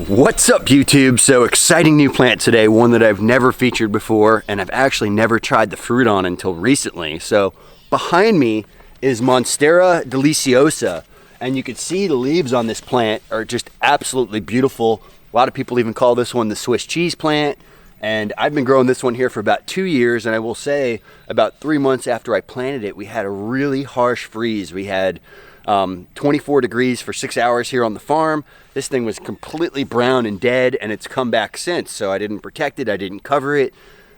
What's up YouTube? So exciting new plant today, one that I've never featured before, and I've actually never tried the fruit on until recently. So behind me is Monstera deliciosa, and you can see the leaves on this plant are just absolutely beautiful. A lot of people even call this one the Swiss cheese plant, and I've been growing this one here for about 2 years, and I will say about 3 months after I planted it, we had a really harsh freeze. We had 24 degrees for 6 hours here on the farm. This thing was completely brown and dead, and it's come back since. So I didn't protect it, I didn't cover it,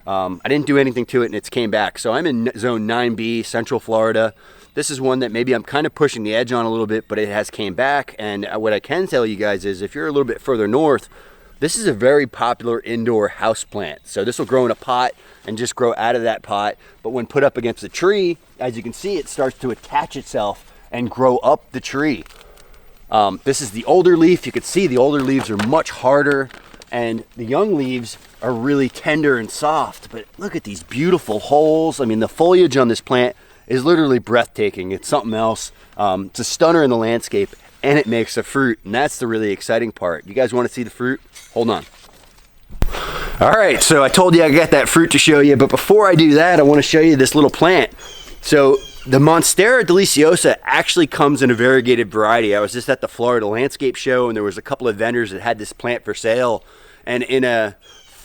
I didn't do anything to it, and it's came back. So I'm in zone 9B, Central Florida. This is one that maybe I'm kind of pushing the edge on a little bit, but it has came back. And what I can tell you guys is if you're a little bit further north, this is a very popular indoor house plant. So this will grow in a pot and just grow out of that pot. But when put up against a tree, as you can see, it starts to attach itself and grow up the tree. This is the older leaf. You can see the older leaves are much harder, and the young leaves are really tender and soft. But look at these beautiful holes. I mean, the foliage on this plant is literally breathtaking. It's something else. It's a stunner in the landscape, and it makes a fruit, and that's the really exciting part. You guys want to see the fruit? Hold on. All right, so I told you I got that fruit to show you, but before I do that, I want to show you this little plant. So the Monstera deliciosa actually comes in a variegated variety. I was just at the Florida Landscape Show, and there was a couple of vendors that had this plant for sale. And in a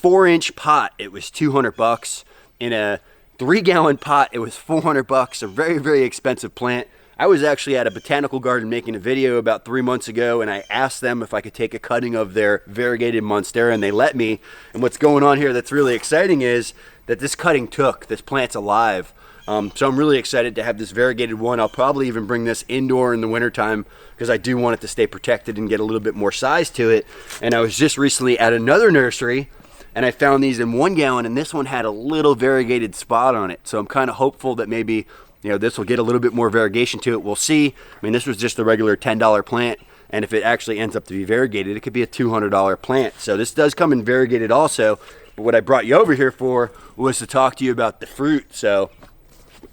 4-inch pot, it was $200. In a 3-gallon pot, it was $400. A very, very expensive plant. I was actually at a botanical garden making a video about 3 months ago, and I asked them if I could take a cutting of their variegated Monstera, and they let me. And what's going on here that's really exciting is that this cutting took. This plant's alive. So I'm really excited to have this variegated one. I'll probably even bring this indoor in the wintertime because I do want it to stay protected and get a little bit more size to it. And I was just recently at another nursery, and I found these in 1 gallon, and this one had a little variegated spot on it. So I'm kind of hopeful that maybe, you know, this will get a little bit more variegation to it. We'll see. I mean, this was just a regular $10 plant, and if it actually ends up to be variegated, it could be a $200 plant. So this does come in variegated also. But what I brought you over here for was to talk to you about the fruit. So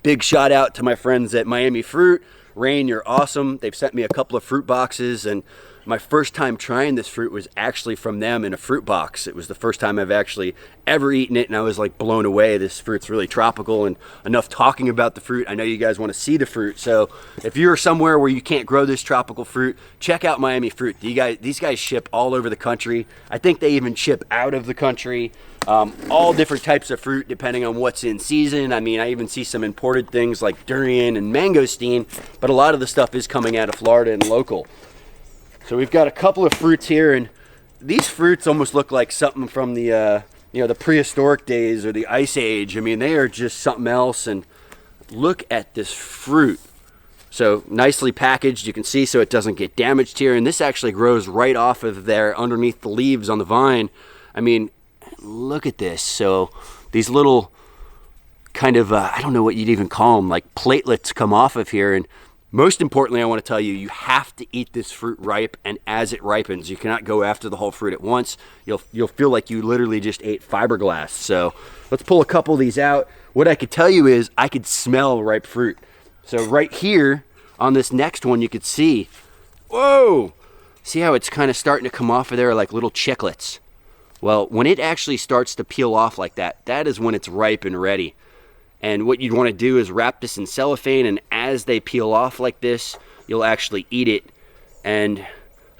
big shout out to my friends at Miami Fruit. Rain, you're awesome. They've sent me a couple of fruit boxes, and my first time trying this fruit was actually from them in a fruit box. It was the first time I've actually ever eaten it, and I was like blown away. This fruit's really tropical, and enough talking about the fruit. I know you guys want to see the fruit, so if you're somewhere where you can't grow this tropical fruit, check out Miami Fruit. These guys ship all over the country. I think they even ship out of the country. All different types of fruit depending on what's in season. I mean, I even see some imported things like durian and mangosteen, but a lot of the stuff is coming out of Florida and local. So we've got a couple of fruits here, and these fruits almost look like something from the the prehistoric days or the Ice Age. I mean, they are just something else. And look at this fruit. So nicely packaged, you can see, so it doesn't get damaged here. And this actually grows right off of there underneath the leaves on the vine. I mean, look at this. So these little kind of I don't know what you'd even call them, like platelets come off of here. And most importantly, I want to tell you, you have to eat this fruit ripe, and as it ripens. You cannot go after the whole fruit at once. You'll feel like you literally just ate fiberglass. So let's pull a couple of these out. What I could tell you is I could smell ripe fruit. So right here on this next one, you could see, whoa, see how it's kind of starting to come off of there like little chiclets. Well, when it actually starts to peel off like that, that is when it's ripe and ready. And what you'd want to do is wrap this in cellophane, and as they peel off like this, you'll actually eat it. And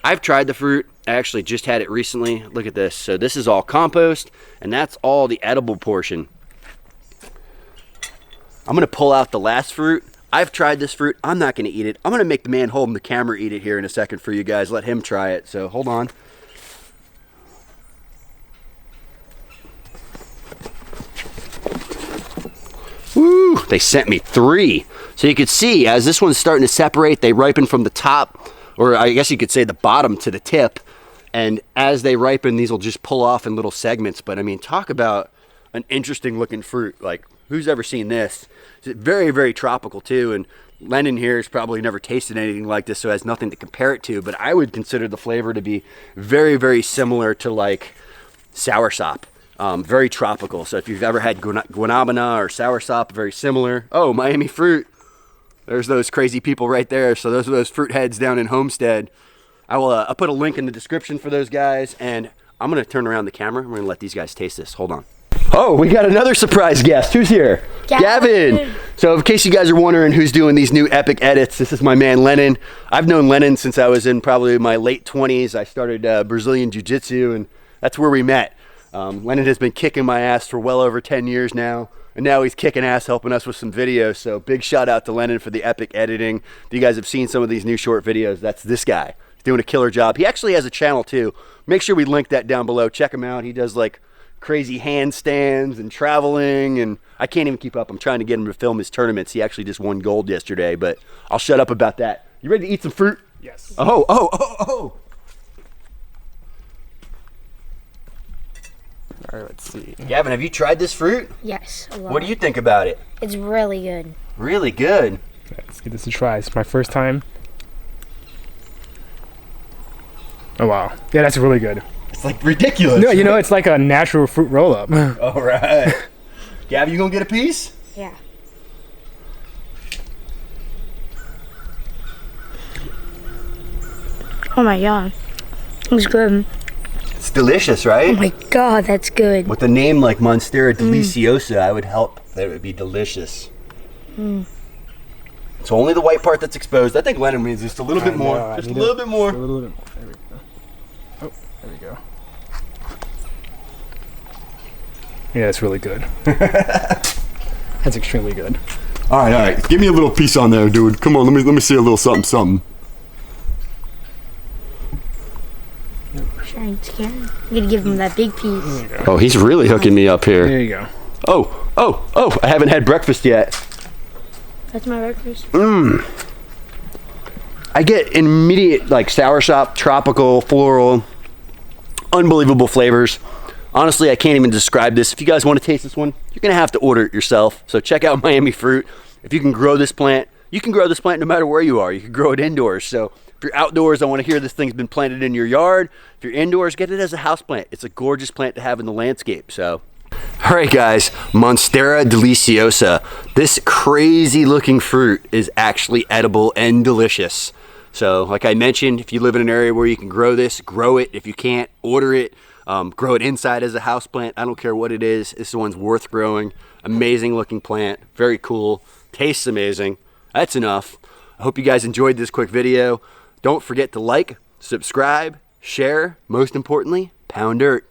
I've tried the fruit. I actually just had it recently. Look at this. So this is all compost, and that's all the edible portion. I'm going to pull out the last fruit. I've tried this fruit. I'm not going to eat it. I'm going to make the man holding the camera eat it here in a second for you guys. Let him try it. So hold on. Woo, they sent me 3. So you can see as this one's starting to separate, they ripen from the top or I guess you could say the bottom to the tip. And as they ripen, these will just pull off in little segments. But I mean, talk about an interesting looking fruit. Like, who's ever seen this? It's very, very tropical too. And Lennon here has probably never tasted anything like this, so has nothing to compare it to. But I would consider the flavor to be very, very similar to like soursop. Very tropical. So if you've ever had guanabana or soursop, very similar. Oh, Miami fruit. There's those crazy people right there. So those are those fruit heads down in Homestead. I'll put a link in the description for those guys, and I'm gonna turn around the camera. I'm gonna let these guys taste this. Hold on. Oh, we got another surprise guest. Who's here? Gavin. So in case you guys are wondering who's doing these new epic edits, this is my man Lennon. I've known Lennon since I was in probably my late 20s. I started Brazilian Jiu-Jitsu, and that's where we met. Lennon has been kicking my ass for well over 10 years now, and now he's kicking ass helping us with some videos. So big shout out to Lennon for the epic editing. If you guys have seen some of these new short videos, that's this guy. He's doing a killer job. He actually has a channel too. Make sure we link that down below. Check him out. He does like crazy handstands and traveling, and I can't even keep up. I'm trying to get him to film his tournaments. He actually just won gold yesterday, but I'll shut up about that. You ready to eat some fruit? Yes. Oh. All right, let's see. Gavin, have you tried this fruit? Yes, a lot. What do you think about it? It's really good. Really good. Let's give this a try. It's my first time. Oh, wow. Yeah, that's really good. It's like ridiculous. No, you know, it's like a natural fruit roll-up. All right. Gavin, you gonna get a piece? Yeah. Oh my god. It's good. It's delicious, right? Oh my god, that's good. With a name like Monstera deliciosa, I would help that it would be delicious. So only the white part that's exposed. I think Lennon needs just a little bit more. Just a little bit more. A little bit more. There we go. Oh, there we go. Yeah, it's really good. That's extremely good. All right. Give me a little piece on there, dude. Come on, let me see a little something. I'm scared. I'm gonna give him that big piece. Oh, he's really hooking me up here. There you go. Oh, I haven't had breakfast yet. That's my breakfast. I get immediate like soursop, tropical, floral, unbelievable flavors. Honestly, I can't even describe this. If you guys want to taste this one, you're gonna have to order it yourself. So check out Miami Fruit. If you can grow this plant, you can grow this plant no matter where you are. You can grow it indoors. So if you're outdoors, I want to hear this thing's been planted in your yard. If you're indoors, get it as a house plant. It's a gorgeous plant to have in the landscape. So, all right, guys, Monstera deliciosa. This crazy looking fruit is actually edible and delicious. So, like I mentioned, if you live in an area where you can grow this, grow it. If you can't, order it. Grow it inside as a house plant. I don't care what it is. This one's worth growing. Amazing looking plant. Very cool. Tastes amazing. That's enough. I hope you guys enjoyed this quick video. Don't forget to like, subscribe, share. Most importantly, pound dirt.